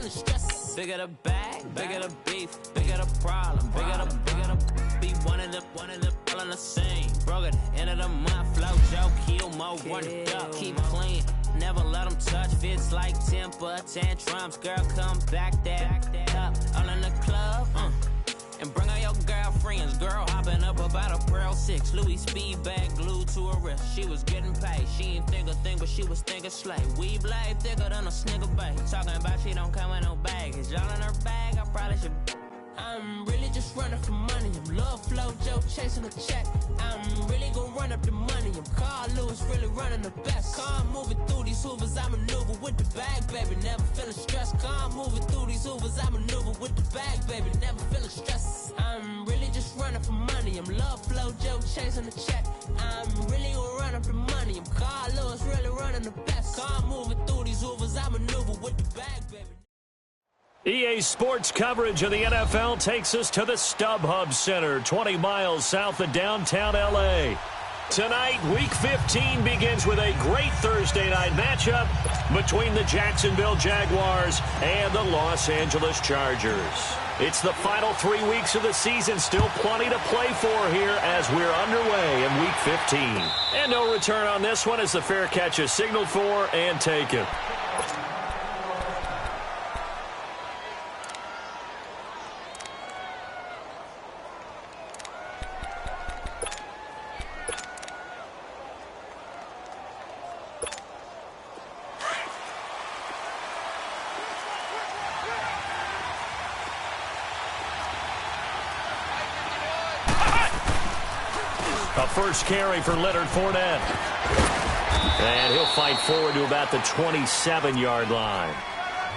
feeling stressed. Bigger the bag, bigger the beef, bigger the problem, bigger the be one of them all in the same. Broke at the end of the month, flow, Joe, kill, mo, run it up, keep clean. Never let them touch, fits like temper tantrums. Girl, come back that up, all in the club, and bring all your girlfriends. Girl hopping up about a Pearl 6. Louis speed bag glued to her wrist. She was getting paid. She ain't think a thing, but she was thinking slay. We blade thicker than a snigger bait. Talking about she don't come with no baggage. All in her bag, I probably should. I'm really just running for money. I'm love flow, Joe chasing a check. I'm really gonna run up the money. I'm Carl Lewis, really running the best. Car moving through these hoovers, I maneuver with the bag, baby. Never feeling stressed. Car moving through these hoovers, I maneuver with the bag, baby. Never feeling stressed. I'm really just running for money. I'm love flow, Joe chasing a check. I'm really gonna run up the money. I'm Carl Lewis, really running the best. Car moving through these hoovers, I maneuver with the bag, baby. EA Sports coverage of the NFL takes us to the StubHub Center, 20 miles south of downtown L.A. Tonight, Week 15 begins with a great Thursday night matchup between the Jacksonville Jaguars and the Los Angeles Chargers. It's the final 3 weeks of the season, still plenty to play for here as we're underway in Week 15. And no return on this one as the fair catch is signaled for and taken. A first carry for Leonard Fournette. And he'll fight forward to about the 27-yard line.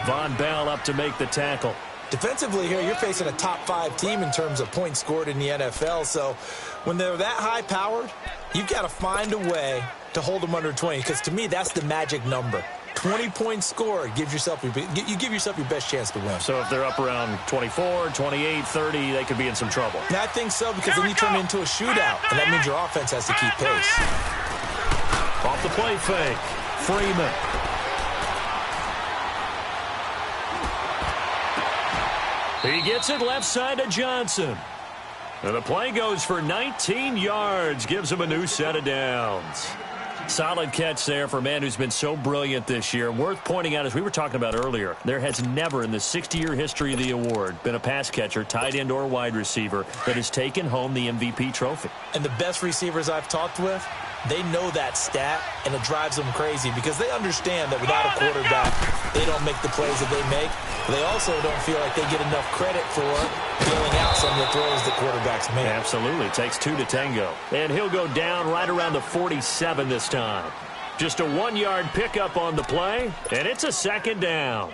Von Bell up to make the tackle. Defensively here, you're facing a top-5 team in terms of points scored in the NFL. So when they're that high-powered, you've got to find a way to hold them under 20. Because to me, that's the magic number. 20 points scored, you give yourself your best chance to win. So if they're up around 24, 28, 30, they could be in some trouble. And I think so, because then you turn it into a shootout, and that means your offense has to keep pace. Off the play fake, Freeman. He gets it left side to Johnson. And the play goes for 19 yards, gives him a new set of downs. Solid catch there for a man who's been so brilliant this year. Worth pointing out, as we were talking about earlier, there has never in the 60-year history of the award been a pass catcher, tight end, or wide receiver that has taken home the MVP trophy. And the best receivers I've talked with, they know that stat, and it drives them crazy because they understand that without a quarterback, they don't make the plays that they make. They also don't feel like they get enough credit for dealing out some of the throws that quarterbacks make. Absolutely. It takes two to tango. And he'll go down right around the 47 this time. Just a 1-yard pickup on the play, and it's a second down.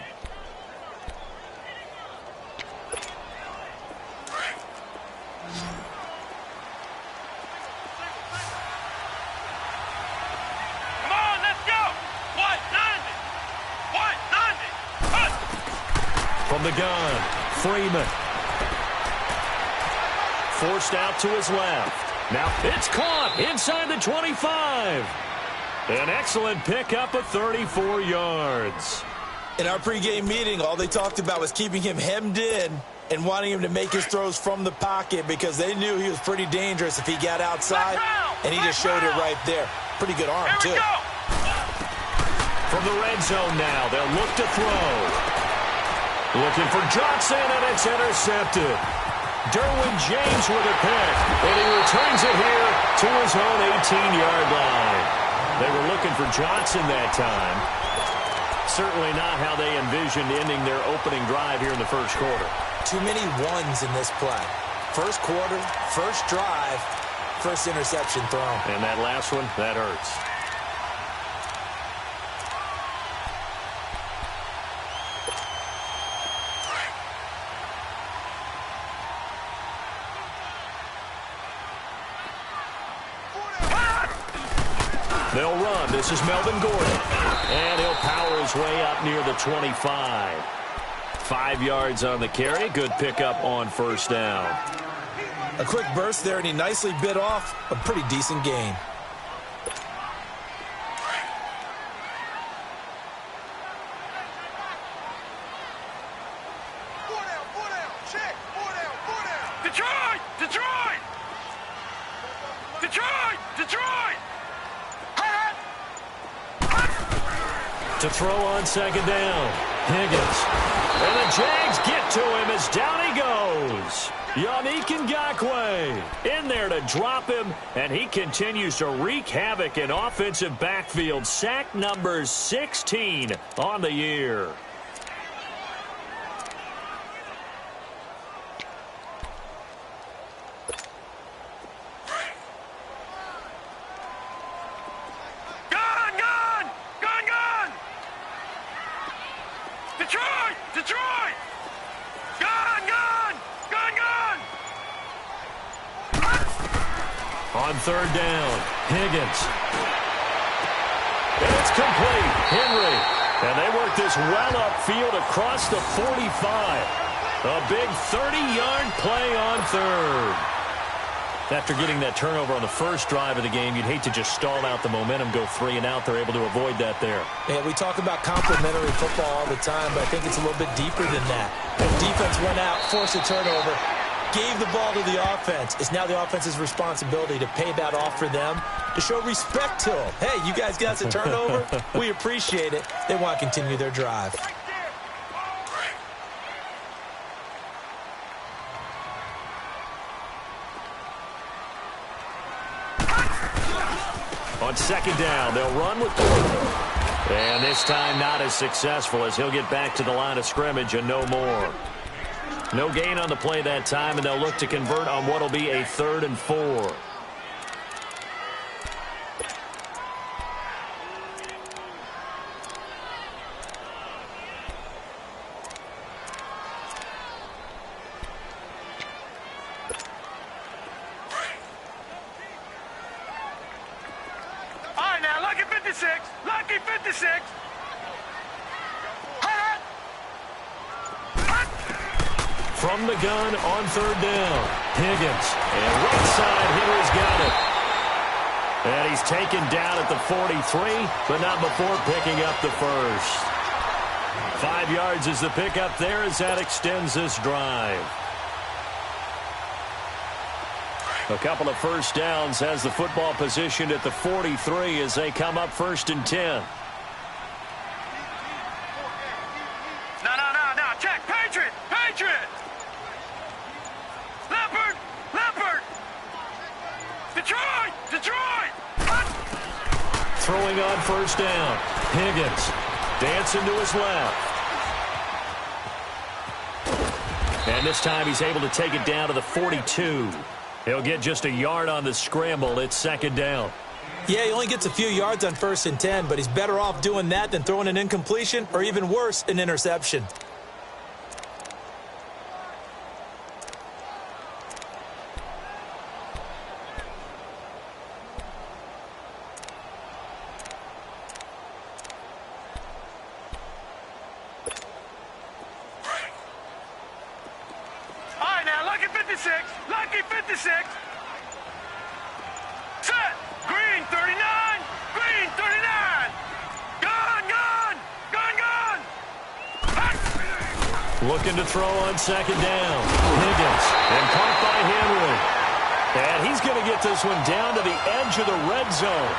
From the gun, Freeman. Forced out to his left. Now it's caught inside the 25. An excellent pickup of 34 yards. In our pregame meeting, all they talked about was keeping him hemmed in and wanting him to make his throws from the pocket because they knew he was pretty dangerous if he got outside, and he just showed it right there. Pretty good arm, too. From the red zone now, they'll look to throw. Looking for Johnson, and it's intercepted. Derwin James with a pick, and he returns it here to his own 18-yard line. They were looking for Johnson that time. Certainly not how they envisioned ending their opening drive here in the first quarter. Too many ones in this play. First quarter, first drive, first interception thrown. And that last one, that hurts. They'll run. This is Melvin Gordon. And he'll power his way up near the 25. 5 yards on the carry. Good pickup on first down. A quick burst there, and he nicely bit off a pretty decent gain. Detroit! Detroit! Detroit! Detroit! To throw on second down. Higgins. And the Jags get to him as down he goes. Yannick Ngakoue in there to drop him, and he continues to wreak havoc in offensive backfield. Sack number 16 on the year. Detroit! Detroit! Gone! Gone! Gone! Gone! On third down, Higgins. And it's complete. Henry. And they work this well upfield across the 45. A big 30-yard play on third. After getting that turnover on the first drive of the game, you'd hate to just stall out the momentum, go 3 and out. They're able to avoid that there. Yeah, we talk about complementary football all the time, but I think it's a little bit deeper than that. The defense went out, forced a turnover, gave the ball to the offense. It's now the offense's responsibility to pay that off for them, to show respect to them. Hey, you guys got us a turnover? We appreciate it. They want to continue their drive. On second down, they'll run with Gordon. And this time not as successful as he'll get back to the line of scrimmage and no more. No gain on the play that time, and they'll look to convert on what will be a 3rd and 4. Lucky 56. From the gun on third down, Higgins. And right side, Henry's got it. And he's taken down at the 43, but not before picking up the first. 5 yards is the pickup there as that extends this drive. A couple of first downs has the football positioned at the 43 as they come up 1st and 10. No. Check. Patriot. Leopard. Detroit. Throwing on first down. Higgins dancing to his left. And this time he's able to take it down to the 42. He'll get just a yard on the scramble. It's second down. Yeah, he only gets a few yards on 1st and 10, but he's better off doing that than throwing an incompletion or even worse, an interception. Lucky 56. Set. Green 39. Gone. Looking to throw on second down. Higgins. And caught by Henry. And he's going to get this one down to the edge of the red zone.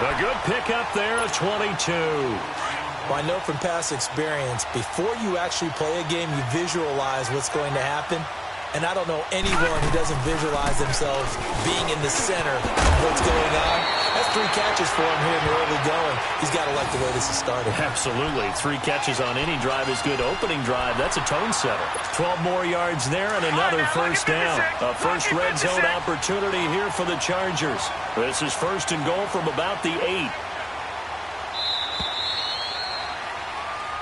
A good pickup there of 22. Well, I know from past experience, before you actually play a game, you visualize what's going to happen. And I don't know anyone who doesn't visualize themselves being in the center of what's going on. That's 3 catches for him here in the early going. He's got to like the way this is started. Absolutely. 3 catches on any drive is good. Opening drive, that's a tone setter. 12 more yards there and another first down. A first red zone opportunity here for the Chargers. This is 1st and goal from about the 8.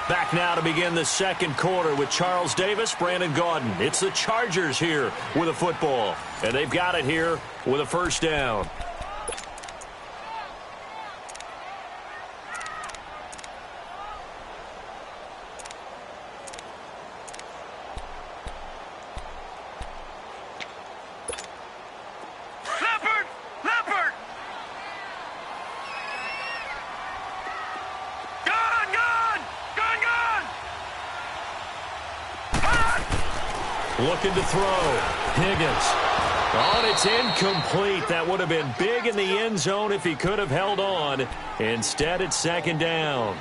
Back now to begin the second quarter with Charles Davis, Brandon Gaudin. It's the Chargers here with a football, and they've got it here with a first down. Leopard. Gone. Looking to throw. Higgins. Oh, and it's incomplete. That would have been big in the end zone if he could have held on. Instead, it's second down.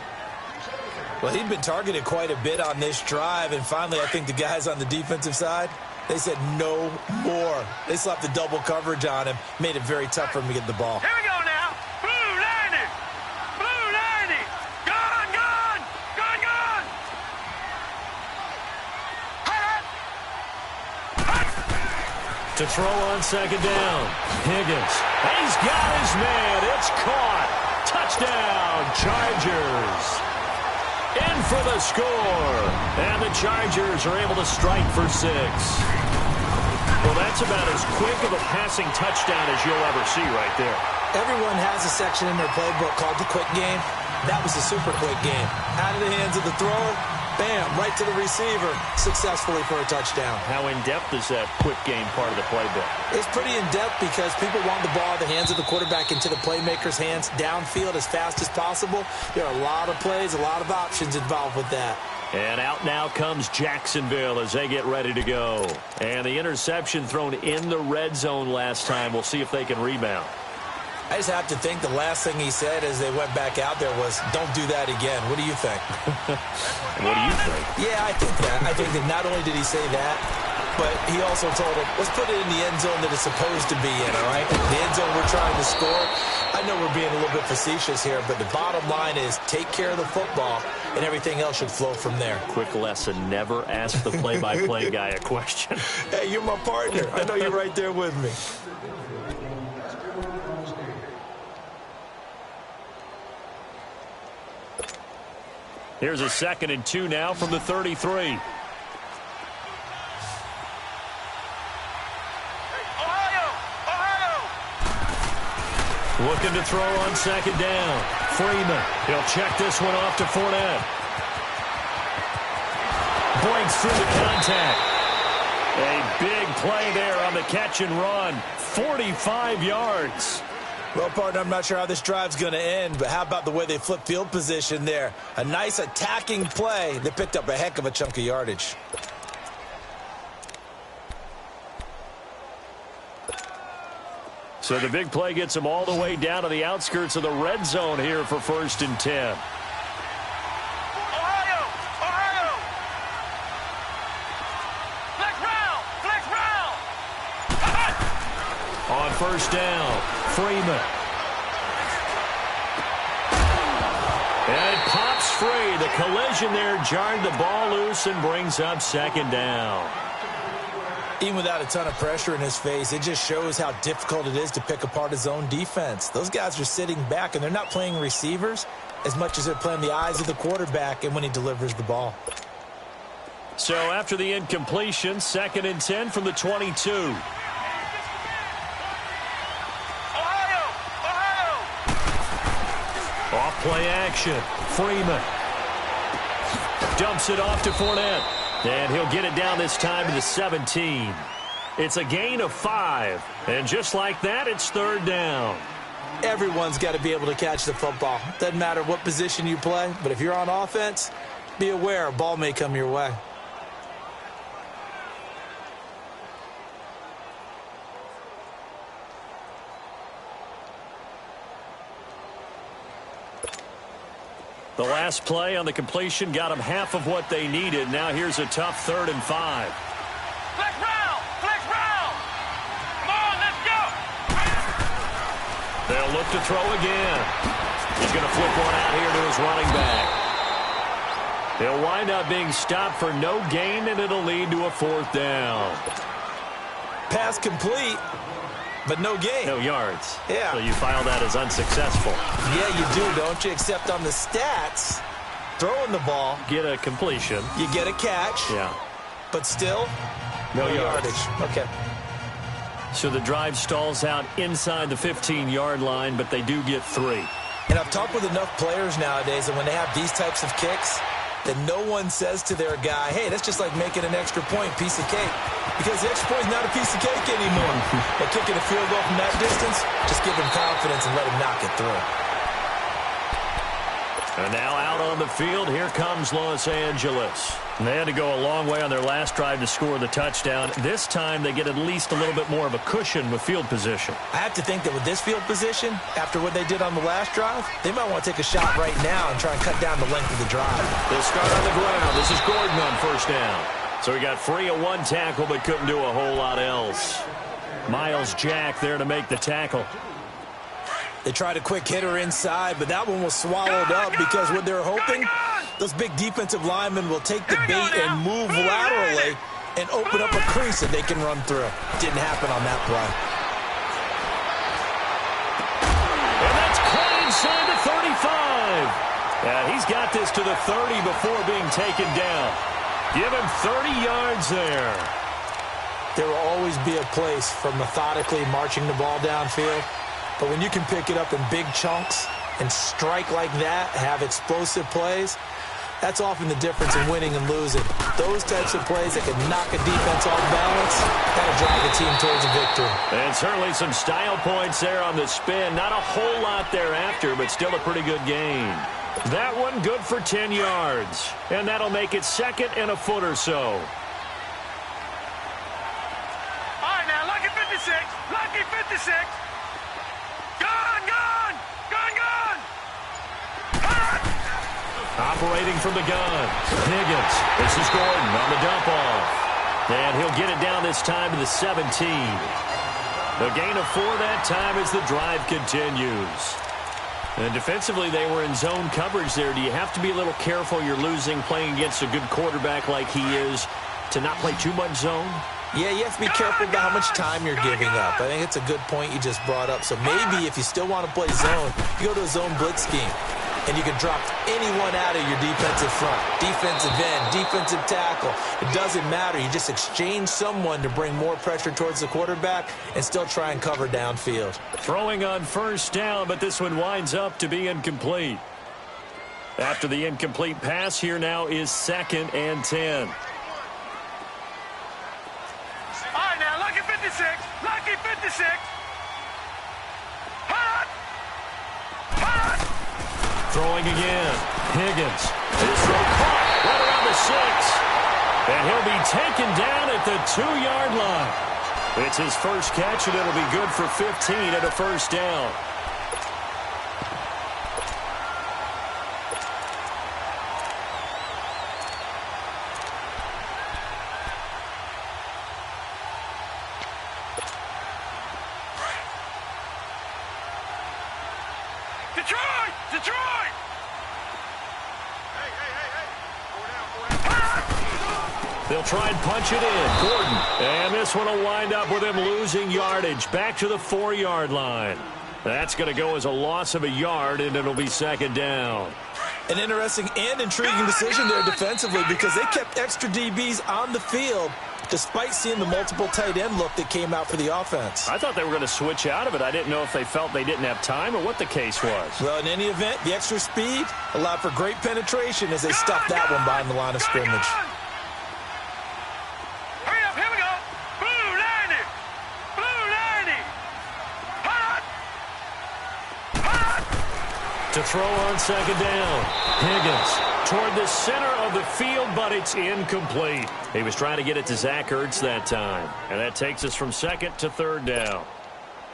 Well, he'd been targeted quite a bit on this drive, and finally I think the guys on the defensive side, they said no more. They slapped the double coverage on him, made it very tough for him to get the ball. Here we go now. Blue 90. Blue 90. Gone, gone. Gone, gone. To throw on second down. Higgins. He's got his man. It's caught. Touchdown, Chargers. In for the score. And the Chargers are able to strike for 6. Well, that's about as quick of a passing touchdown as you'll ever see right there. Everyone has a section in their playbook called the quick game. That was a super quick game. Out of the hands of the thrower, bam, right to the receiver, successfully for a touchdown. How in-depth is that quick game part of the playbook? It's pretty in-depth because people want the ball in the hands of the quarterback into the playmaker's hands downfield as fast as possible. There are a lot of plays, a lot of options involved with that. And out now comes Jacksonville as they get ready to go. And the interception thrown in the red zone last time. We'll see if they can rebound. I just have to think the last thing he said as they went back out there was, don't do that again. What do you think? What do you think? Yeah, I think that. I think that not only did he say that, but he also told him, let's put it in the end zone that it's supposed to be in, all right? The end zone we're trying to score. I know we're being a little bit facetious here, but the bottom line is take care of the football, and everything else should flow from there. Quick lesson, never ask the play-by-play guy a question. Hey, you're my partner. I know you're right there with me. Here's a 2nd and 2 now from the 33. Looking to throw on second down. Freeman. He'll check this one off to Fournette. Breaks through the contact. A big play there on the catch and run. 45 yards. Well, partner, I'm not sure how this drive's going to end, but how about the way they flip field position there? A nice attacking play. They picked up a heck of a chunk of yardage. So the big play gets them all the way down to the outskirts of the red zone here for 1st and 10. Ohio! Ohio! Flex round! On 1st down, Freeman. And it pops free. The collision there jarred the ball loose and brings up 2nd down. Even without a ton of pressure in his face, it just shows how difficult it is to pick apart his own defense. Those guys are sitting back, and they're not playing receivers as much as they're playing the eyes of the quarterback and when he delivers the ball. So after the incompletion, 2nd and 10 from the 22. Ohio! Ohio! Off play action. Freeman. Dumps it off to Fournette. And he'll get it down this time to the 17. It's a gain of 5. And just like that, it's 3rd down. Everyone's got to be able to catch the football. Doesn't matter what position you play, but if you're on offense, be aware a ball may come your way. The last play on the completion got them half of what they needed. Now here's a tough 3rd and 5. Flex round! Flex round! Come on, let's go! They'll look to throw again. He's going to flip one out here to his running back. He'll wind up being stopped for no gain, and it'll lead to a 4th down. Pass complete, but no gain. No yards. Yeah. So you file that as unsuccessful. Yeah, you do, don't you? Except on the stats, throwing the ball, Get a completion. you get a catch, Yeah. but still, No yards. Okay. So the drive stalls out inside the 15-yard line, but they do get 3. And I've talked with enough players nowadays, and when they have these types of kicks, that no one says to their guy, hey, that's just like making an extra point, piece of cake. Because the extra point is not a piece of cake anymore. But kicking a field goal from that distance, just give him confidence and let him knock it through. And now out on the field, here comes Los Angeles. And they had to go a long way on their last drive to score the touchdown. This time they get at least a little bit more of a cushion with field position. I have to think that with this field position, after what they did on the last drive, they might want to take a shot right now and try and cut down the length of the drive. They'll start on the ground. This is Gordon on first down. So he got free of one tackle but couldn't do a whole lot else. Miles Jack there to make the tackle. They tried a quick hitter inside, but that one was swallowed up because what they're hoping, those big defensive linemen will take the bait and move laterally and open up a crease that they can run through. Didn't happen on that play. And that's caught inside the 35. Yeah, he's got this to the 30 before being taken down. Give him 30 yards there. There will always be a place for methodically marching the ball downfield. But when you can pick it up in big chunks and strike like that, have explosive plays, that's often the difference in winning and losing. Those types of plays that can knock a defense off balance, that'll drive the team towards a victory. And certainly some style points there on the spin. Not a whole lot thereafter, but still a pretty good gain. That one good for 10 yards. And that'll make it second and a foot or so. All right, now, lucky 56. Lucky 56. Gone! Operating from the gun, Higgins. This is Gordon on the dump off. And he'll get it down this time to the 17. The gain of 4 that time as the drive continues. And defensively, they were in zone coverage there. Do you have to be a little careful you're losing playing against a good quarterback like he is to not play too much zone? Yeah, you have to be careful about how much time you're giving up. I think it's a good point you just brought up. So maybe if you still want to play zone, you go to a zone blitz scheme. And you can drop anyone out of your defensive front. Defensive end, defensive tackle. It doesn't matter. You just exchange someone to bring more pressure towards the quarterback and still try and cover downfield. Throwing on first down, but this one winds up to be incomplete. After the incomplete pass, here now is 2nd and 10. All right, now, lucky 56. Lucky 56. Throwing again. Higgins. His throw caught right around the 6. And he'll be taken down at the 2-yard line. It's his first catch, and it'll be good for 15 and a first down. Detroit! They'll try and punch it in. Gordon. And this one will wind up with him losing yardage. Back to the 4-yard line. That's going to go as a loss of a yard, and it'll be 2nd down. An interesting and intriguing decision there defensively because they kept extra DBs on the field despite seeing the multiple tight end look that came out for the offense. I thought they were going to switch out of it. I didn't know if they felt they didn't have time or what the case was. Well, in any event, the extra speed allowed for great penetration as they stuffed that one behind the line of scrimmage. Hurry up, here we go. Blue 90. Blue 90. Hot. To throw on 2nd down. Higgins toward the center of the field, but it's incomplete. He was trying to get it to Zach Ertz that time. And that takes us from 2nd to 3rd down.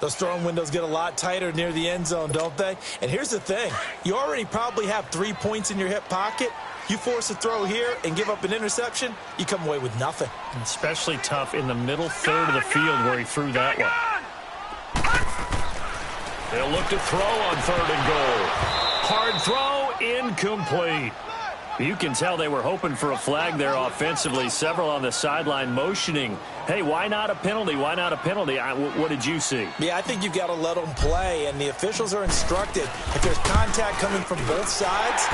Those throwing windows get a lot tighter near the end zone, don't they? And here's the thing. You already probably have 3 points in your hip pocket. You force a throw here and give up an interception, you come away with nothing. Especially tough in the middle third of the field where he threw that one. They'll look to throw on 3rd and goal. Hard throw, incomplete. You can tell they were hoping for a flag there offensively. Several on the sideline motioning, hey, why not a penalty? Why not a penalty? What did you see? Yeah, I think you've got to let them play, and the officials are instructed. If there's contact coming from both sides,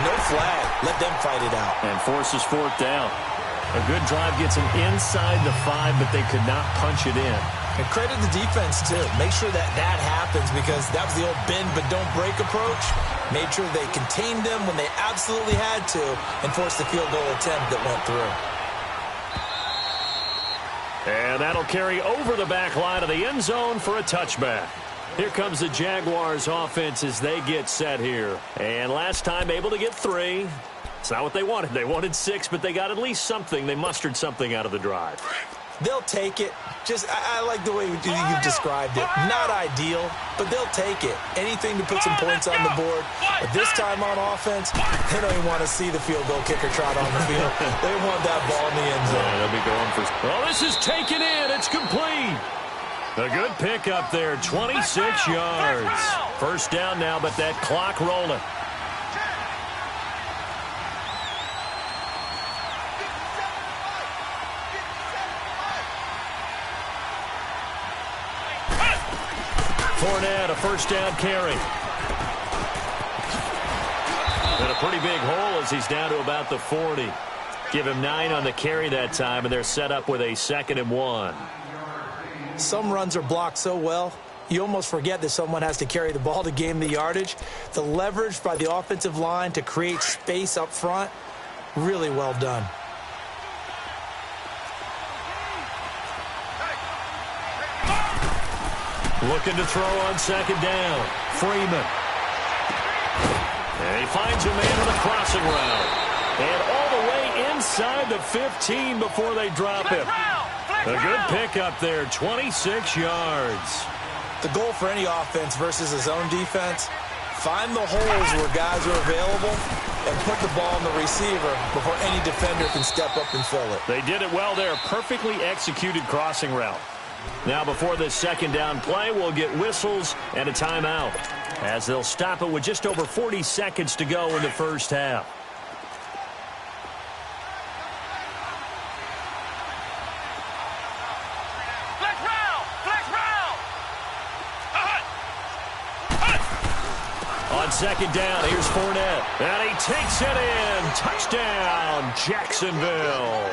no flag. Let them fight it out. And forces 4th down. A good drive gets them inside the 5, but they could not punch it in. And credit the defense, too. Make sure that happens because that was the old bend but don't break approach. Made sure they contained them when they absolutely had to and forced the field goal attempt that went through. And that'll carry over the back line of the end zone for a touchback. Here comes the Jaguars offense as they get set here. And last time able to get 3. It's not what they wanted. They wanted 6, but they got at least something. They mustered something out of the drive. They'll take it. I like the way you've described it. Not ideal, but they'll take it. Anything to put some points on the board. But this time on offense, they don't even want to see the field goal kicker trot on the field. They want that ball in the end zone. Yeah, they'll be going for... Well, this is taken in. It's complete. A good pickup there, 26 yards. First down now, but that clock rolling. Fournette, a first down carry. And a pretty big hole as he's down to about the 40. Give him 9 on the carry that time, and they're set up with a 2nd and 1. Some runs are blocked so well, you almost forget that someone has to carry the ball to gain the yardage. The leverage by the offensive line to create space up front, really well done. Looking to throw on 2nd down. Freeman. And he finds a man on the crossing route. And all the way inside the 15 before they drop him. A good pickup there, 26 yards. The goal for any offense versus his own defense, find the holes where guys are available and put the ball on the receiver before any defender can step up and fill it. They did it well there. Perfectly executed crossing route. Now before this 2nd down play, we'll get whistles and a timeout as they'll stop it with just over 40 seconds to go in the first half. On 2nd down, here's Fournette. And he takes it in. Touchdown, Jacksonville.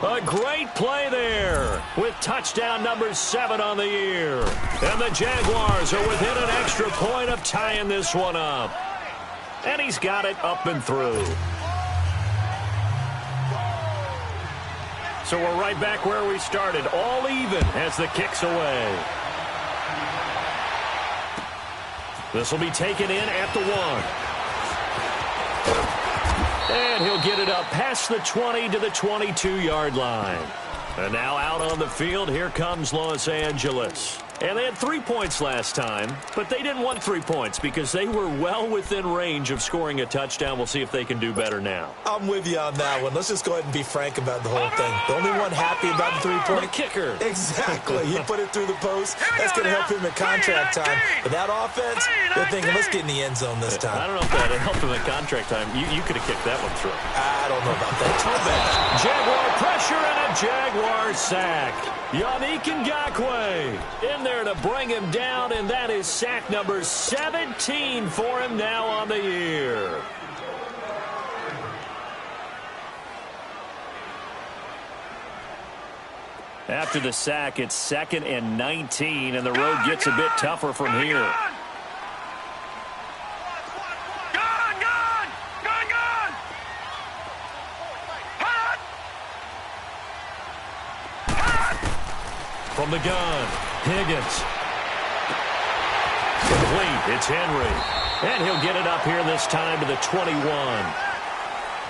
A great play there with touchdown number 7 on the year. And the Jaguars are within an extra point of tying this one up. And he's got it up and through. So we're right back where we started, all even as the kick's away. This will be taken in at the 1. And he'll get it up past the 20 to the 22-yard line. And now out on the field, here comes Los Angeles. And they had 3 points last time, but they didn't want 3 points because they were well within range of scoring a touchdown. We'll see if they can do better now. I'm with you on that one. Let's just go ahead and be frank about the whole thing. The only one happy about the 3-point? The kicker. Exactly. He put it through the post. That's going to help him at contract time. But that offense, they're thinking, let's get in the end zone this time. I don't know if that helped him at contract time. You could have kicked that one through. I don't know about that. Jaguar pressure and a Jaguar sack. Yannick Ngakoue in there to bring him down, and that is sack number 17 for him now on the year. After the sack, it's 2nd and 19, and the road gets a bit tougher from here. From the gun, Higgins. Complete, it's Henry. And he'll get it up here this time to the 21.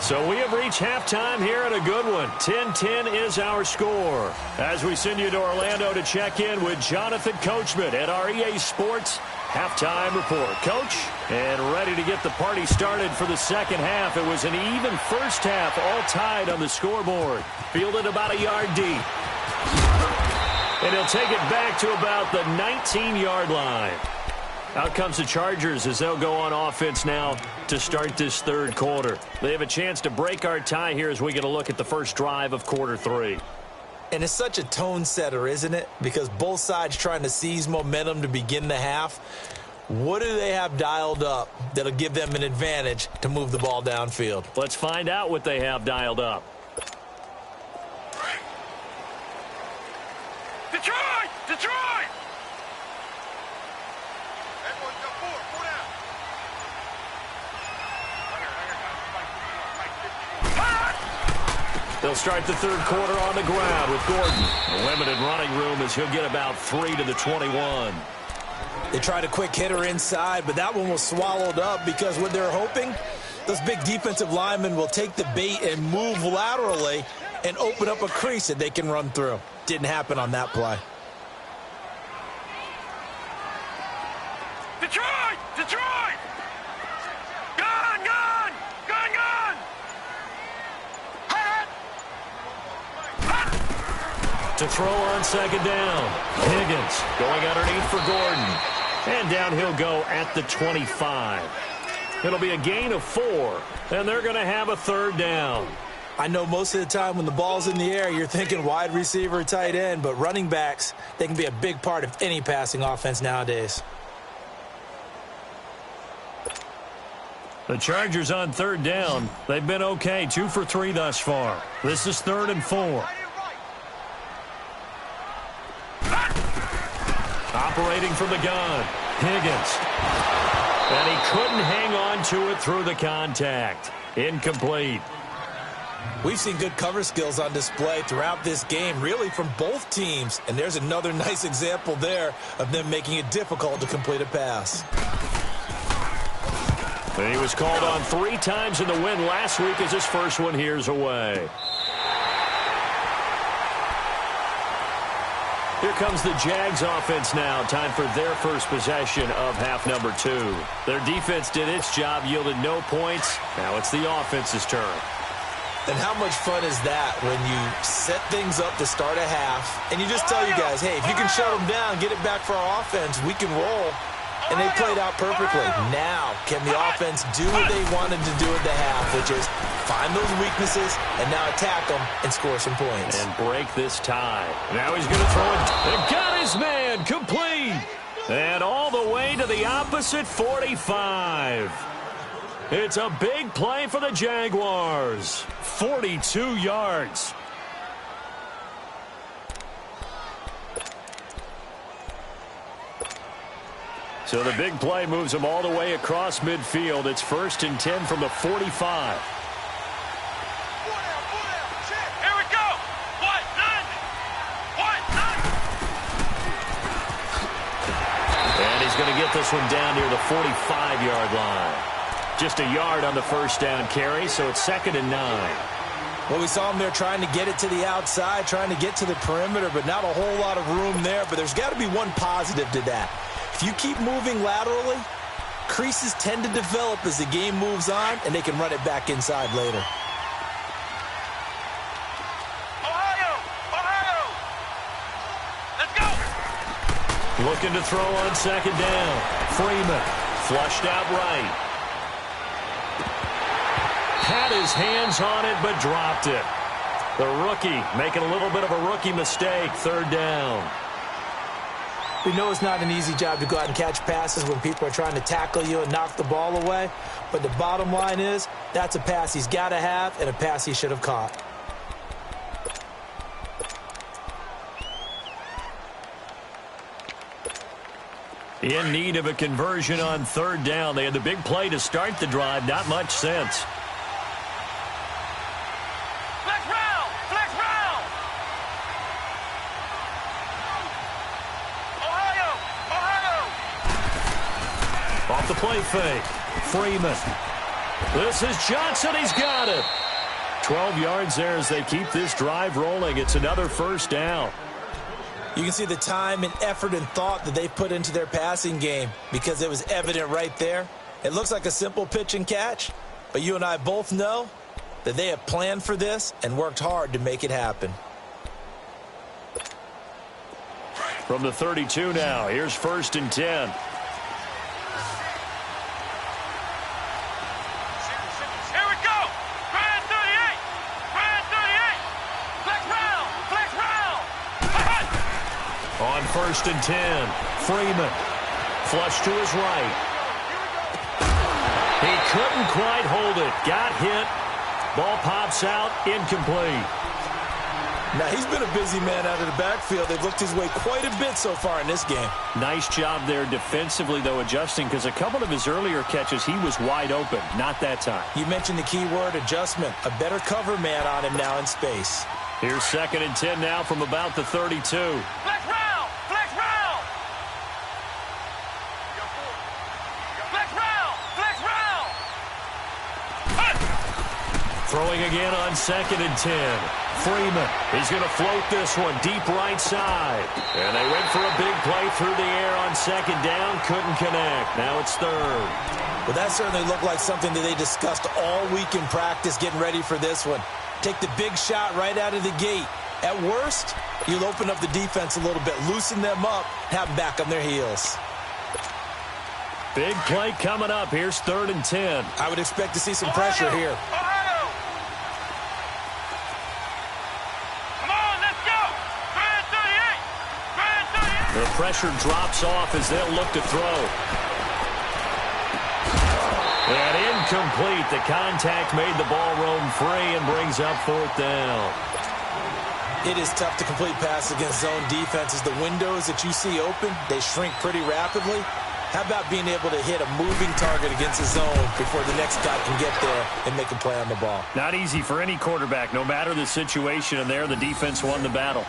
So we have reached halftime here at a good one. 10-10 is our score. As we send you to Orlando to check in with Jonathan Coachman at our EA Sports Halftime Report. Coach, and ready to get the party started for the second half. It was an even first half, all tied on the scoreboard. Fielded about a yard deep. And he'll take it back to about the 19-yard line. Out comes the Chargers as they'll go on offense now to start this third quarter. They have a chance to break our tie here as we get a look at the first drive of quarter 3. And it's such a tone setter, isn't it? Because both sides trying to seize momentum to begin the half. What do they have dialed up that'll give them an advantage to move the ball downfield? Let's find out what they have dialed up. Detroit! Detroit! They'll start the third quarter on the ground with Gordon. A limited running room as he'll get about 3 to the 21. They tried a quick hitter inside, but that one was swallowed up because what they're hoping, those big defensive linemen will take the bait and move laterally and open up a crease that they can run through. Didn't happen on that play. Detroit! Detroit! Gone! Gone! Gone! Gone! Hot! Hot! To throw on second down. Higgins going underneath for Gordon. And down he'll go at the 25. It'll be a gain of 4, and they're going to have a third down. I know most of the time when the ball's in the air, you're thinking wide receiver, tight end, but running backs, they can be a big part of any passing offense nowadays. The Chargers on third down. They've been okay, 2 for 3 thus far. This is 3rd and 4. Operating from the gun, Higgins. And he couldn't hang on to it through the contact. Incomplete. We've seen good cover skills on display throughout this game, really from both teams. And there's another nice example there of them making it difficult to complete a pass. And he was called on 3 times in the win last week as his first one here's away. Here comes the Jags offense now. Time for their first possession of half number 2. Their defense did its job, yielded no points. Now it's the offense's turn. And how much fun is that when you set things up to start a half and you just tell you guys, hey, if you can shut them down, get it back for our offense, we can roll. And they played out perfectly. Now, can the offense do what they wanted to do at the half, which is find those weaknesses and now attack them and score some points. And break this tie. Now he's going to throw it. And got his man complete. And all the way to the opposite 45. It's a big play for the Jaguars. 42 yards. So the big play moves them all the way across midfield. It's 1st and 10 from the 45. Here we go! What? None! What? None! And he's going to get this one down near the 45-yard line. Just a yard on the first down carry, so it's 2nd and 9. Well, we saw him there trying to get it to the outside, trying to get to the perimeter, but not a whole lot of room there. But there's got to be one positive to that. If you keep moving laterally, creases tend to develop as the game moves on, and they can run it back inside later. Ohio! Ohio! Let's go! Looking to throw on second down. Freeman flushed out right. Had his hands on it, but dropped it. The rookie making a little bit of a rookie mistake. 3rd down. We know it's not an easy job to go out and catch passes when people are trying to tackle you and knock the ball away. But the bottom line is, that's a pass he's got to have and a pass he should have caught. In need of a conversion on 3rd down. They had the big play to start the drive. Not much sense. Flex round! Flex round! Ohio! Ohio! Off the play fake. Freeman. This is Johnson. He's got it. 12 yards there as they keep this drive rolling. It's another 1st down. You can see the time and effort and thought that they put into their passing game because it was evident right there. It looks like a simple pitch and catch, but you and I both know that they have planned for this and worked hard to make it happen. From the 32 now, here's 1st and 10. Here we go! Grand 38! Grand 38! Flex round! Flex round! On 1st and 10, Freeman. Flush to his right. He couldn't quite hold it. Got hit. Ball pops out. Incomplete. Now, he's been a busy man out of the backfield. They've looked his way quite a bit so far in this game. Nice job there defensively, though, adjusting, because a couple of his earlier catches, he was wide open. Not that time. You mentioned the key word, adjustment. A better cover man on him now in space. Here's 2nd and 10 now from about the 32. Flex round! Flex round! Throwing again on 2nd and 10. Freeman, he's going to float this one deep right side. And they went for a big play through the air on 2nd down. Couldn't connect. Now it's 3rd. Well, that certainly looked like something that they discussed all week in practice, getting ready for this one. Take the big shot right out of the gate. At worst, you'll open up the defense a little bit, loosen them up, have them back on their heels. Big play coming up. Here's 3rd and 10. I would expect to see some pressure here. Come on, let's go. Grand 38. Grand 38. The pressure drops off as they'll look to throw. And incomplete. The contact made the ball roam free and brings up 4th down. It is tough to complete pass against zone defenses. The windows that you see open, they shrink pretty rapidly. How about being able to hit a moving target against a zone before the next guy can get there and make a play on the ball? Not easy for any quarterback, no matter the situation. And there, the defense won the battle.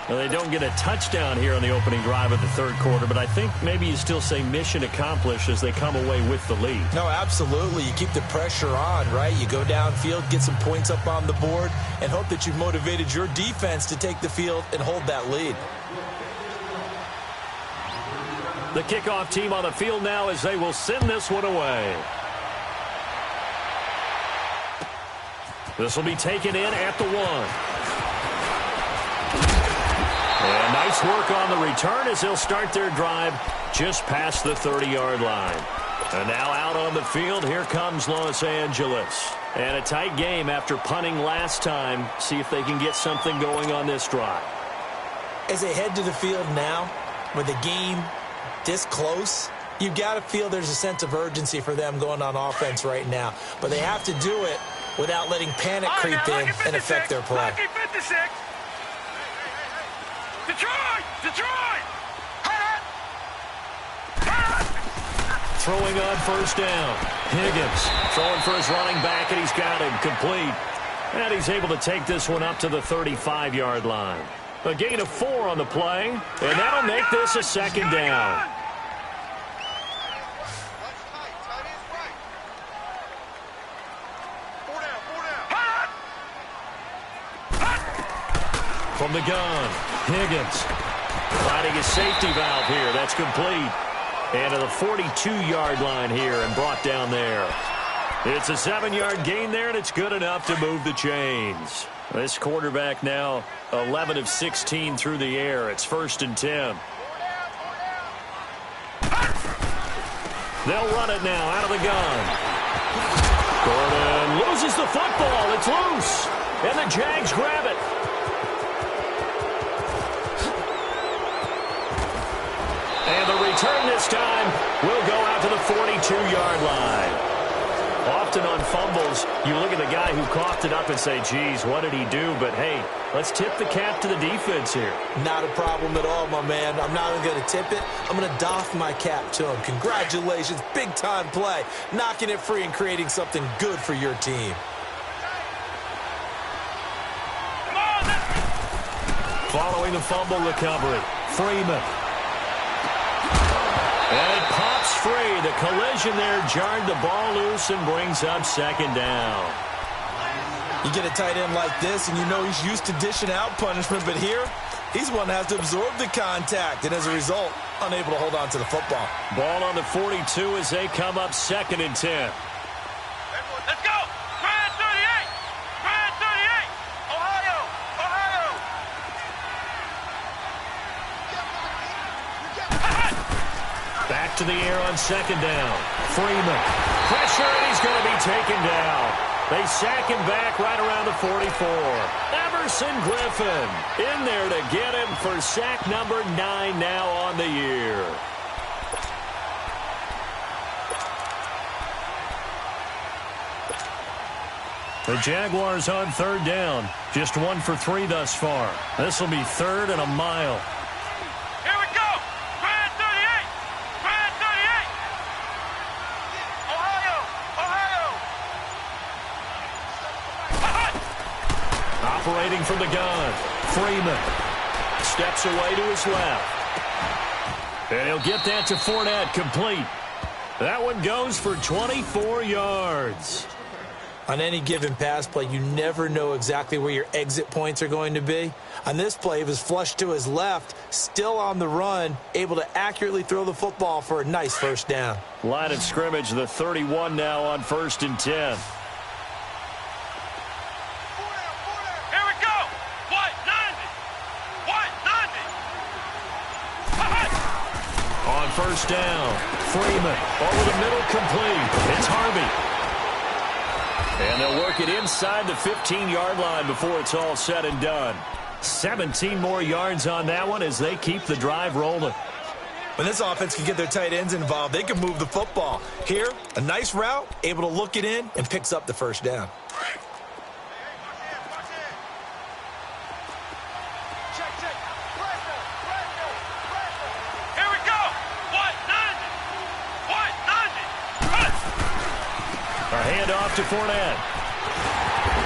Well, they don't get a touchdown here on the opening drive of the 3rd quarter, but I think maybe you still say mission accomplished as they come away with the lead. No, absolutely. You keep the pressure on, right? You go downfield, get some points up on the board, and hope that you've motivated your defense to take the field and hold that lead. The kickoff team on the field now as they will send this one away. This will be taken in at the 1. And nice work on the return as they'll start their drive just past the 30-yard line. And now out on the field, here comes Los Angeles. And a tight game after punting last time. See if they can get something going on this drive. As they head to the field now, with the game this close, you've got to feel there's a sense of urgency for them going on offense right now. But they have to do it without letting panic creep in and affect their play. Detroit! Detroit! Throwing on 1st down. Higgins throwing for his running back, and he's got him complete. And he's able to take this one up to the 35-yard line. A gain of 4 on the play, and that'll make this a 2nd down. From the gun, Higgins finding his safety valve here. That's complete. And to the 42-yard line here and brought down there. It's a 7-yard gain there, and it's good enough to move the chains. This quarterback now 11 of 16 through the air. It's 1st and 10. They'll run it now out of the gun. Gordon loses the football. It's loose. And the Jags grab it. And the return this time will go out to the 42-yard line. Often on fumbles, you look at the guy who coughed it up and say, geez, what did he do? But, hey, let's tip the cap to the defense here. Not a problem at all, my man. I'm not even going to tip it. I'm going to doff my cap to him. Congratulations. Big-time play. Knocking it free and creating something good for your team. Following the fumble recovery, Freeman. And it pops free. The collision there jarred the ball loose and brings up 2nd down. You get a tight end like this, and you know he's used to dishing out punishment, but here, he's one that has to absorb the contact, and as a result, unable to hold on to the football. Ball on the 42 as they come up 2nd and 10. Let's go! Grand 38! Grand 38! Ohio! Ohio! Back to the air on 2nd down. Freeman. Pressure, and he's going to be taken down. They sack him back right around the 44. Emerson Griffin in there to get him for sack number 9 now on the year. The Jaguars on 3rd down. Just 1 for 3 thus far. This will be 3rd and a mile. Here we go! Grand 38! Grand 38! Ohio! Ohio! Operating from the gun. Freeman steps away to his left. And he'll get that to Fournette, complete. That one goes for 24 yards. On any given pass play, you never know exactly where your exit points are going to be. On this play, he was flushed to his left, still on the run, able to accurately throw the football for a nice first down. Line of scrimmage, the 31 now on 1st and 10. Here we go. White 90. White 90. On 1st down, Freeman over the middle, complete. It's Harvey. And they'll work it inside the 15-yard line before it's all said and done. 17 more yards on that one as they keep the drive rolling. When this offense can get their tight ends involved, they can move the football. Here, a nice route, able to look it in, and picks up the first down. Here we go. White 90. White 90. A handoff to Fournette.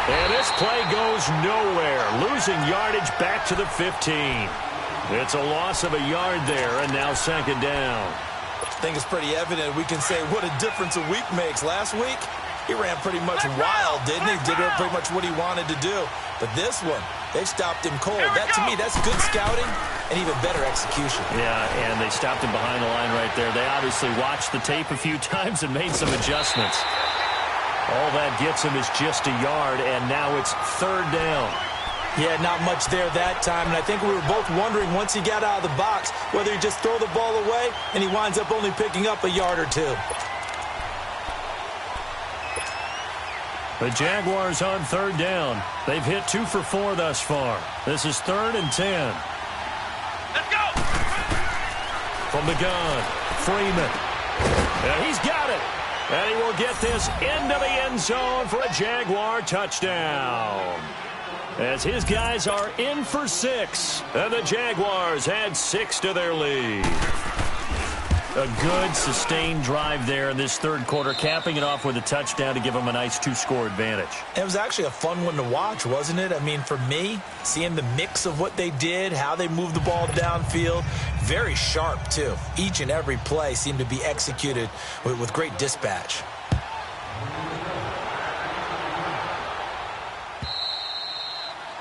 And this play goes nowhere. Losing yardage back to the 15. It's a loss of a yard there, and now 2nd down. I think it's pretty evident. We can say what a difference a week makes. Last week, he ran pretty much wild, didn't he? Did pretty much what he wanted to do. But this one, they stopped him cold. That, to me, that's good scouting and even better execution. Yeah, and they stopped him behind the line right there. They obviously watched the tape a few times and made some adjustments. All that gets him is just a yard, and now it's 3rd down. Yeah, not much there that time, and I think we were both wondering once he got out of the box whether he'd just throw the ball away, and he winds up only picking up a yard or two. The Jaguars on 3rd down. They've hit 2 for 4 thus far. This is 3rd and 10. Let's go. From the gun, Freeman. And he's got it. And he will get this into the end zone for a Jaguar touchdown. As his guys are in for 6. And the Jaguars add 6 to their lead. A good, sustained drive there in this 3rd quarter, capping it off with a touchdown to give them a nice 2-score advantage. It was actually a fun one to watch, wasn't it? I mean, for me, seeing the mix of what they did, how they moved the ball downfield, very sharp, too. Each and every play seemed to be executed with great dispatch.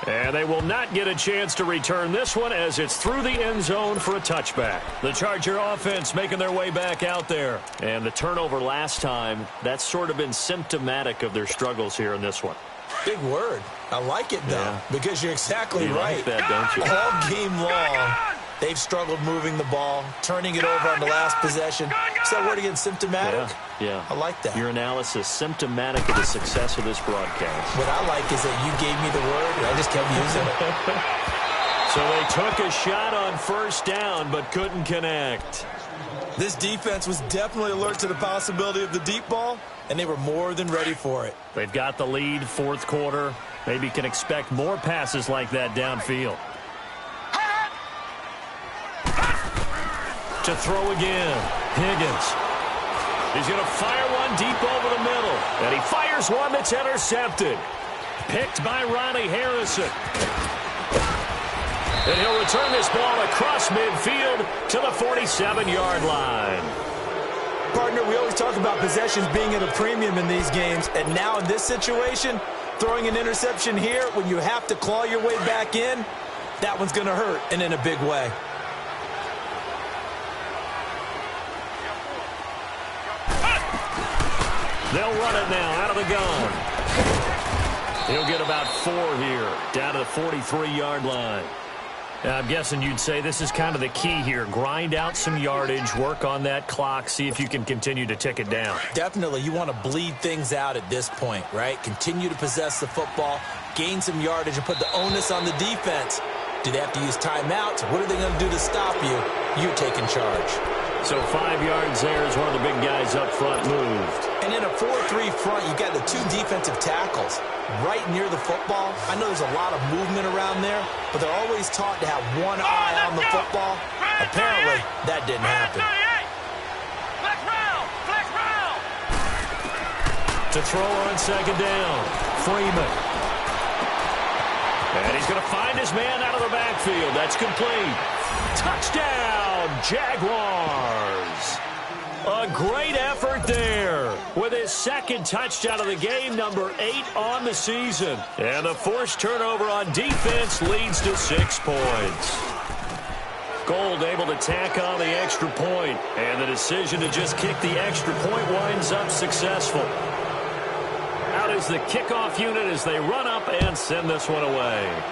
And they will not get a chance to return this one as it's through the end zone for a touchback. The Charger offense making their way back out there. And the turnover last time, that's sort of been symptomatic of their struggles here in this one. Big word. I like it, though, because you're exactly right. Like that, don't you? All game long, they've struggled moving the ball, turning it over on the last possession. Is that word again, symptomatic? Yeah. I like that. Your analysis, symptomatic of the success of this broadcast. What I like is that you gave me the word, and I just kept using it. So they took a shot on 1st down, but couldn't connect. This defense was definitely alert to the possibility of the deep ball, and they were more than ready for it. They've got the lead, 4th quarter. Maybe can expect more passes like that downfield. To throw again, Higgins. He's going to fire one deep over the middle. And he fires one that's intercepted. Picked by Ronnie Harrison. And he'll return this ball across midfield to the 47-yard line. Partner, we always talk about possessions being at a premium in these games. And now in this situation, throwing an interception here when you have to claw your way back in, that one's going to hurt, and in a big way. They'll run it now out of the gun. He'll get about 4 here, down to the 43-yard line. Now, I'm guessing you'd say this is kind of the key here. Grind out some yardage, work on that clock, see if you can continue to tick it down. Definitely. You want to bleed things out at this point, right? Continue to possess the football, gain some yardage, and put the onus on the defense. Do they have to use timeouts? What are they going to do to stop you? You're taking charge. So 5 yards there as one of the big guys up front moved. And in a 4-3 front, you got the 2 defensive tackles right near the football. I know there's a lot of movement around there, but they're always taught to have one eye on the football. Apparently, that didn't happen. To throw on 2nd down, Freeman. And he's going to find his man out of the backfield. That's complete. Touchdown, Jaguars. A great effort there with his second touchdown of the game, number 8 on the season. And the forced turnover on defense leads to 6 points. Gold able to tack on the extra point, and the decision to just kick the extra point winds up successful. Out is the kickoff unit as they run up and send this one away.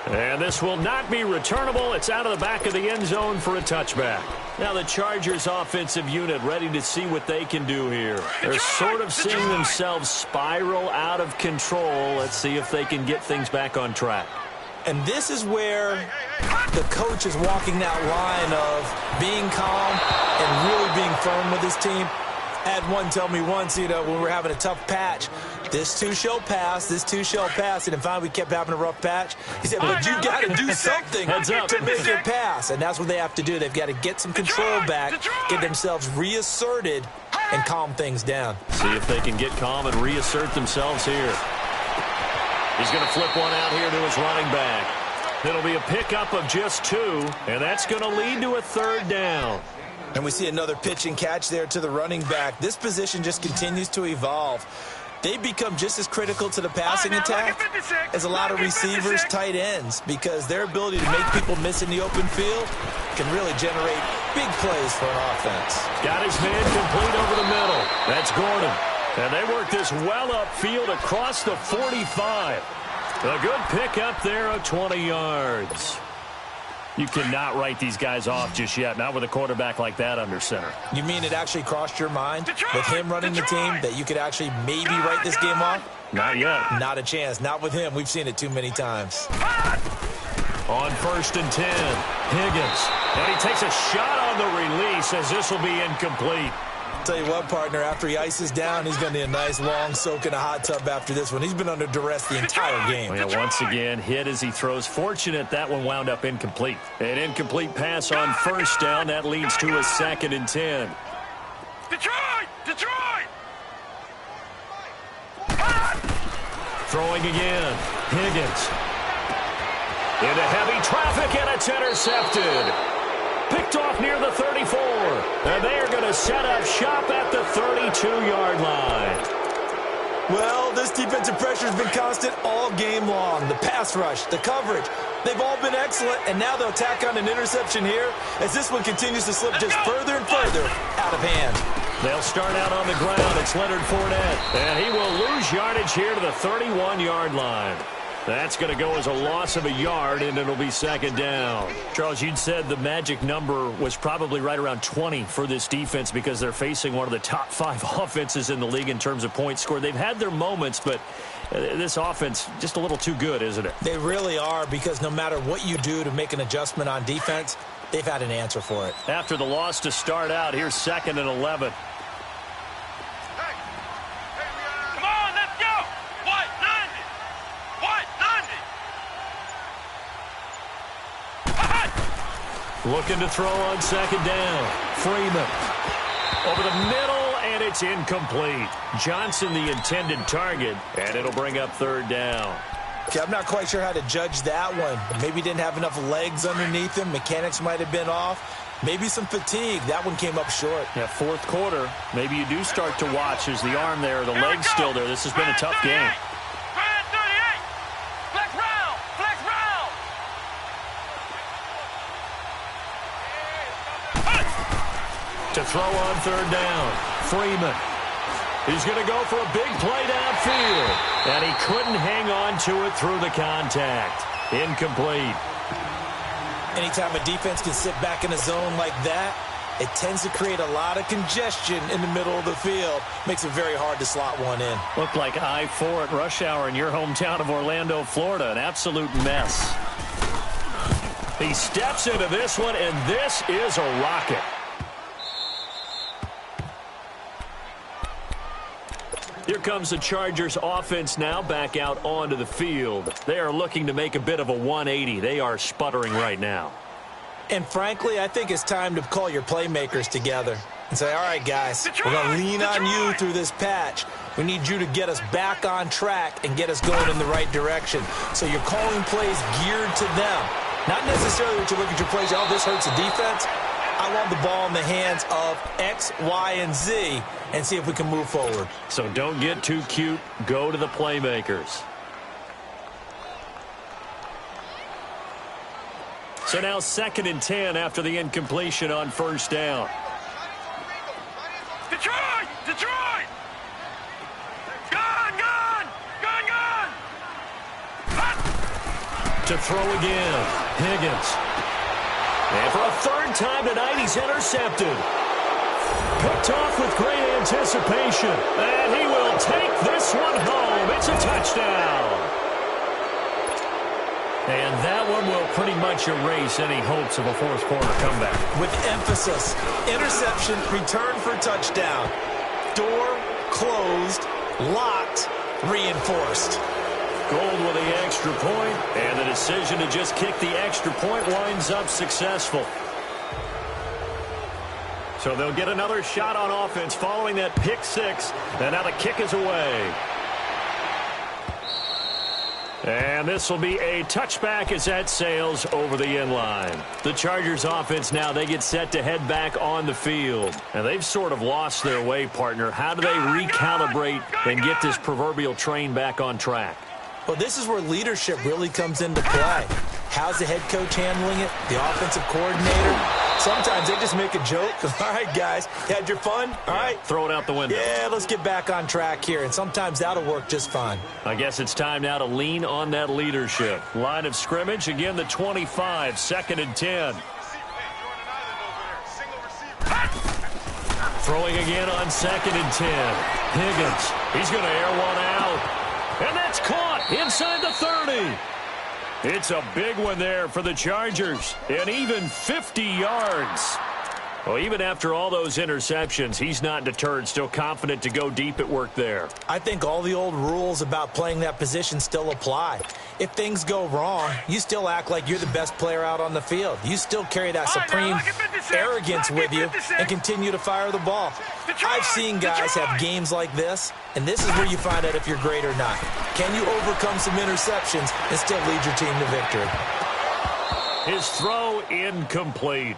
And this will not be returnable. It's out of the back of the end zone for a touchback. Now the Chargers offensive unit ready to see what they can do here. They're sort of seeing themselves spiral out of control. Let's see if they can get things back on track. And this is where the coach is walking that line of being calm and really being firm with his team. I had one tell me once, when we were having a tough patch, this too shall pass, this too shall pass. And then finally we kept having a rough patch. He said, but you got to do something to make it pass. And that's what they have to do. They've got to get some control back, get themselves reasserted, and calm things down. See if they can get calm and reassert themselves here. He's going to flip one out here to his running back. It'll be a pickup of just 2, and that's going to lead to a 3rd down. And we see another pitch and catch there to the running back. This position just continues to evolve. They become just as critical to the passing attack as a lot of receivers, tight ends, because their ability to make people miss in the open field can really generate big plays for an offense. Got his man complete over the middle. That's Gordon. And they work this well upfield across the 45. A good pick up there of 20 yards. You cannot write these guys off just yet, not with a quarterback like that under center. You mean it actually crossed your mind with him running the team that you could actually maybe write this game off? Not yet. Not a chance. Not with him. We've seen it too many times. On 1st and 10, Higgins. And he takes a shot on the release as this will be incomplete. Tell you what, partner, after he ices down, he's going to need a nice long soak in a hot tub after this one. He's been under duress the entire game. Well, once again, hit as he throws. Fortunate that one wound up incomplete. An incomplete pass on 1st down. That leads to a 2nd and 10. Detroit! Throwing again. Higgins. Into heavy traffic, and it's intercepted. Picked off near the 34. And they are going to set up shop at the 32-yard line. Well, this defensive pressure has been constant all game long. The pass rush, the coverage, they've all been excellent. And now they'll tack on an interception here as this one continues to slip just further and further out of hand. They'll start out on the ground. It's Leonard Fournette. And he will lose yardage here to the 31-yard line. That's going to go as a loss of a yard, and it'll be 2nd down. Charles, you'd said the magic number was probably right around 20 for this defense because they're facing one of the top 5 offenses in the league in terms of points scored. They've had their moments, but this offense just a little too good, isn't it? They really are, because no matter what you do to make an adjustment on defense, they've had an answer for it. After the loss to start out, here's 2nd and 11. Looking to throw on 2nd down. Freeman. Over the middle, and it's incomplete. Johnson the intended target, and it'll bring up 3rd down. Okay, I'm not quite sure how to judge that one. Maybe didn't have enough legs underneath him. Mechanics might have been off. Maybe some fatigue. That one came up short. Yeah, 4th quarter. Maybe you do start to watch as the arm there, the leg's still there. This has been a tough game. To throw on 3rd down, Freeman. He's going to go for a big play downfield. And he couldn't hang on to it through the contact. Incomplete. Anytime a defense can sit back in a zone like that, it tends to create a lot of congestion in the middle of the field. Makes it very hard to slot one in. Looked like I-4 at rush hour in your hometown of Orlando, Florida. An absolute mess. He steps into this one, and this is a rocket. Here comes the Chargers offense now back out onto the field. They are looking to make a bit of a 180. They are sputtering right now. And frankly, I think it's time to call your playmakers together and say, all right, guys, we're going to lean on you through this patch. We need you to get us back on track and get us going in the right direction. So you're calling plays geared to them. Not necessarily what you look at your plays, oh, this hurts the defense. I want the ball in the hands of X, Y, and Z and see if we can move forward. So don't get too cute. Go to the playmakers. So now 2nd and 10 after the incompletion on first down. Detroit! Detroit! Gun! Gun! Gun! Gun! Hot! To throw again. Higgins. And for a 3rd time tonight, he's intercepted. Picked off with great anticipation. And he will take this one home. It's a touchdown. And that one will pretty much erase any hopes of a fourth-quarter comeback. With emphasis, interception, return for touchdown. Door closed, locked, reinforced. Gold with the extra point, and the decision to just kick the extra point winds up successful. So they'll get another shot on offense following that pick 6, and now the kick is away. And this will be a touchback as that sails over the end line. The Chargers offense now, they get set to head back on the field. And they've sort of lost their way, partner. How do they recalibrate and get this proverbial train back on track? Well, this is where leadership really comes into play. How's the head coach handling it? The offensive coordinator? Sometimes they just make a joke. All right, guys, you had your fun? All right. Throw it out the window. Yeah, let's get back on track here. And sometimes that'll work just fine. I guess it's time now to lean on that leadership. Line of scrimmage, again, the 25, 2nd and 10. Throwing again on 2nd and 10. Higgins, he's going to air one out. And that's caught inside the 30. It's a big one there for the Chargers. And even 50 yards. Well, even after all those interceptions, he's not deterred, still confident to go deep at work there. I think all the old rules about playing that position still apply. If things go wrong, you still act like you're the best player out on the field. You still carry that supreme arrogance with you and continue to fire the ball. I've seen guys have games like this, and this is where you find out if you're great or not. Can you overcome some interceptions and still lead your team to victory? His throw incomplete.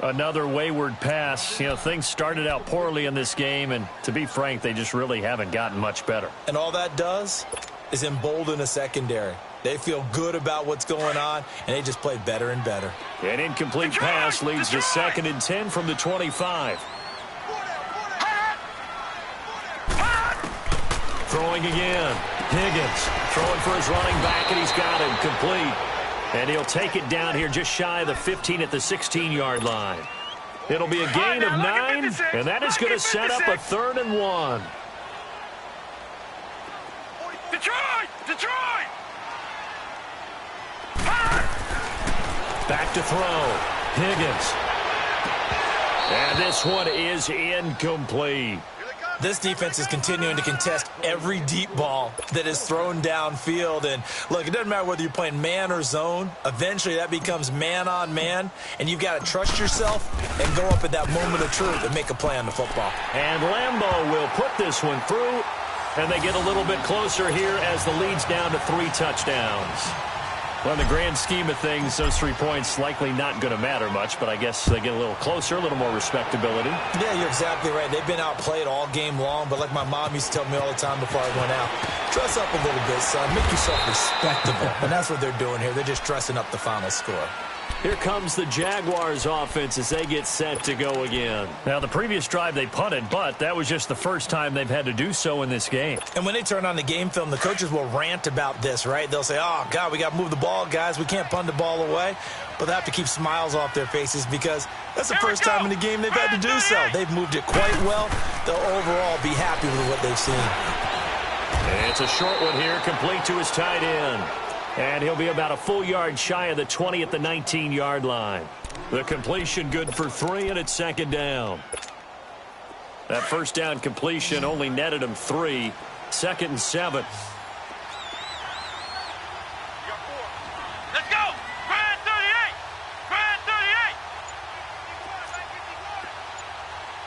Another wayward pass. You know, things started out poorly in this game, and to be frank, they just really haven't gotten much better. And all that does is embolden a secondary. They feel good about what's going on, and they just play better and better. An incomplete pass leads to 2nd and 10 from the 25. Throwing again. Higgins throwing for his running back, and he's got him complete. And he'll take it down here just shy of the 15 at the 16-yard line. It'll be a gain of 9, and that is going to set up a 3rd and 1. Detroit! Detroit! Back to throw. Higgins. And this one is incomplete. This defense is continuing to contest every deep ball that is thrown downfield. And, look, it doesn't matter whether you're playing man or zone. Eventually, that becomes man-on-man, and you've got to trust yourself and go up at that moment of truth and make a play on the football. And Lambeau will put this one through, and they get a little bit closer here as the lead's down to 3 touchdowns. Well, in the grand scheme of things, those 3 points likely not going to matter much, but I guess they get a little closer, a little more respectability. Yeah, you're exactly right. They've been outplayed all game long, but like my mom used to tell me all the time before I went out, dress up a little bit, son. Make yourself respectable. And that's what they're doing here. They're just dressing up the final score. Here comes the Jaguars offense as they get set to go again. Now, the previous drive they punted, but that was just the first time they've had to do so in this game. And when they turn on the game film, the coaches will rant about this, right? They'll say, oh, God, we got to move the ball, guys. We can't punt the ball away. But they have to keep smiles off their faces because that's the first time in the game they've had to do so. They've moved it quite well. They'll overall be happy with what they've seen. And it's a short one here, complete to his tight end. And he'll be about a full yard shy of the 20 at the 19-yard line. The completion good for 3, and it's 2nd down. That first down completion only netted him 3. 2nd and 7. Let's go! Grind 38! Grind 38!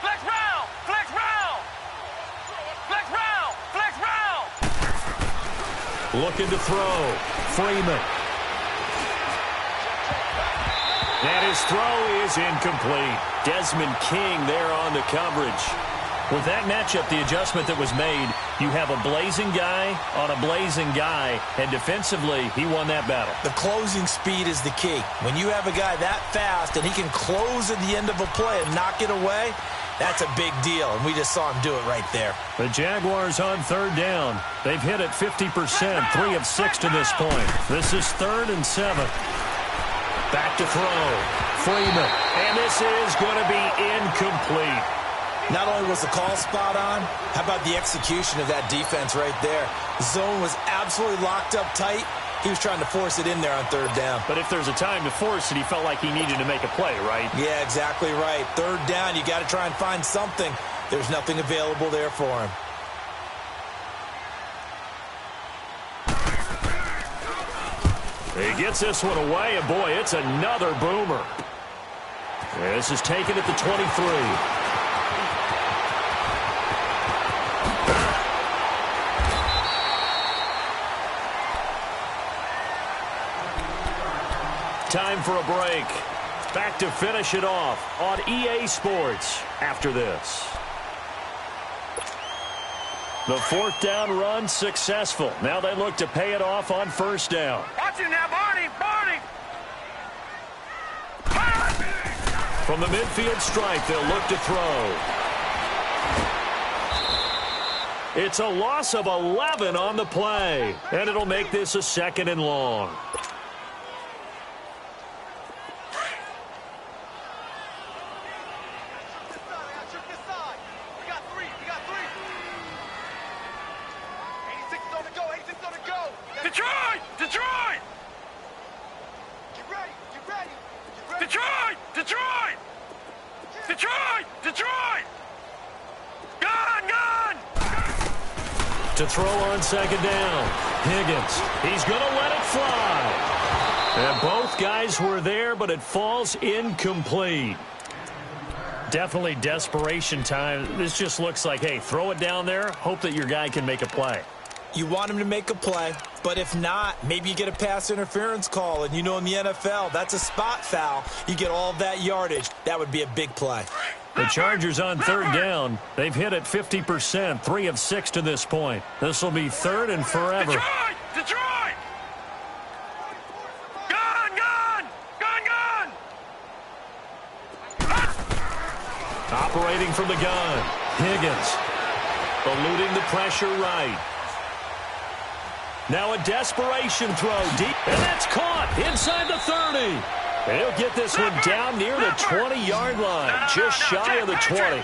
Flex round! Flex round! Flex round! Flex round! Looking to throw. Freeman. And his throw is incomplete. Desmond King there on the coverage. With that matchup, the adjustment that was made, you have a blazing guy on a blazing guy, and defensively, he won that battle. The closing speed is the key. When you have a guy that fast and he can close at the end of a play and knock it away, that's a big deal, and we just saw him do it right there. The Jaguars on third down. They've hit it 50%, 3 of 6 to this point. This is 3rd and 7. Back to throw. Freeman. And this is going to be incomplete. Not only was the call spot on, how about the execution of that defense right there? The zone was absolutely locked up tight. He was trying to force it in there on third down. But if there's a time to force it, he felt like he needed to make a play, right? Yeah, exactly right. Third down, you got to try and find something. There's nothing available there for him. He gets this one away, and boy, it's another boomer. This is taken at the 23. Time for a break. Back to finish it off on EA Sports after this. The 4th down run successful. Now they look to pay it off on 1st down. Watch it now, Barney! Barney! From the midfield stripe, they'll look to throw. It's a loss of 11 on the play, and it'll make this a 2nd and long. Detroit! Detroit! Get ready! Get ready! Detroit! Detroit! Detroit! Detroit! Gone! Gone! To throw on 2nd down. Higgins. He's going to let it fly. And both guys were there, but it falls incomplete. Definitely desperation time. This just looks like, hey, throw it down there, hope that your guy can make a play. You want him to make a play, but if not, maybe you get a pass interference call, and you know in the NFL, that's a spot foul. You get all of that yardage. That would be a big play. The Chargers on 3rd down. They've hit it 50%, 3 of 6 to this point. This will be 3rd and forever. Detroit! Detroit! Gone! Gone! Gone! Gone! Operating from the gun. Higgins. Eluding the pressure right. Now a desperation throw deep, and that's caught inside the 30. And he'll get this one down near the 20-yard line, just shy of the 20.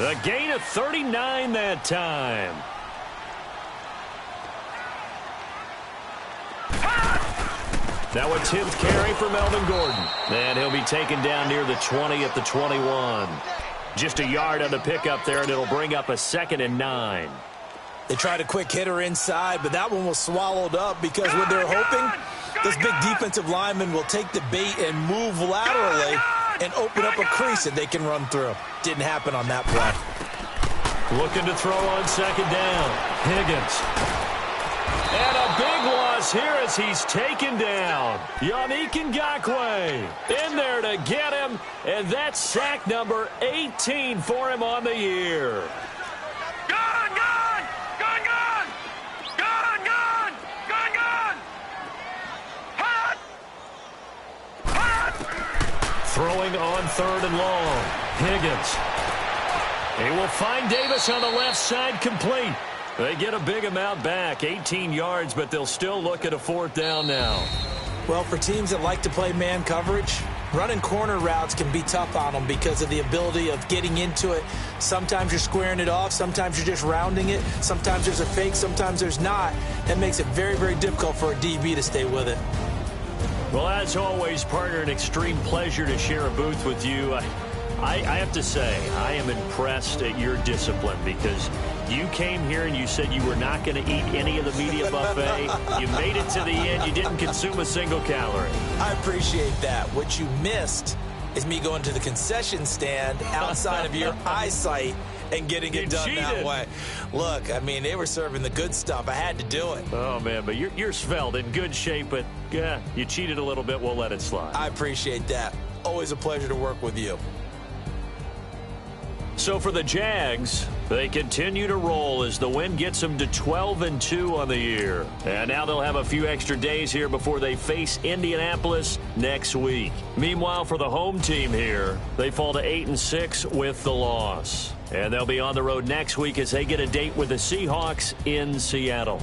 A gain of 39 that time. Now a 10th carry for Melvin Gordon. And he'll be taken down near the 20 at the 21. Just a yard on the pickup there, and it'll bring up a 2nd and 9. They tried a quick hitter inside, but that one was swallowed up because what they're hoping, this big defensive lineman will take the bait and move laterally and open up a crease that they can run through. Didn't happen on that play. Looking to throw on 2nd down. Higgins. And a big loss here as he's taken down. Yannick Ngakoue in there to get him, and that's sack number 18 for him on the year. Throwing on 3rd and long. Higgins. He will find Davis on the left side, complete. They get a big amount back, 18 yards, but they'll still look at a 4th down now. Well, for teams that like to play man coverage, running corner routes can be tough on them because of the ability of getting into it. Sometimes you're squaring it off. Sometimes you're just rounding it. Sometimes there's a fake. Sometimes there's not. That makes it very, very difficult for a DB to stay with it. Well, as always, partner, an extreme pleasure to share a booth with you. I have to say, I am impressed at your discipline because you came here and you said you were not going to eat any of the media buffet. You made it to the end. You didn't consume a single calorie. I appreciate that. What you missed is me going to the concession stand outside of your eyesight and getting it done that way. Look, I mean, they were serving the good stuff. I had to do it. Oh, man, but you're svelte, in good shape, but yeah, you cheated a little bit. We'll let it slide. I appreciate that. Always a pleasure to work with you. So for the Jags, they continue to roll as the win gets them to 12-2 on the year. And now they'll have a few extra days here before they face Indianapolis next week. Meanwhile, for the home team here, they fall to 8-6 with the loss. And they'll be on the road next week as they get a date with the Seahawks in Seattle.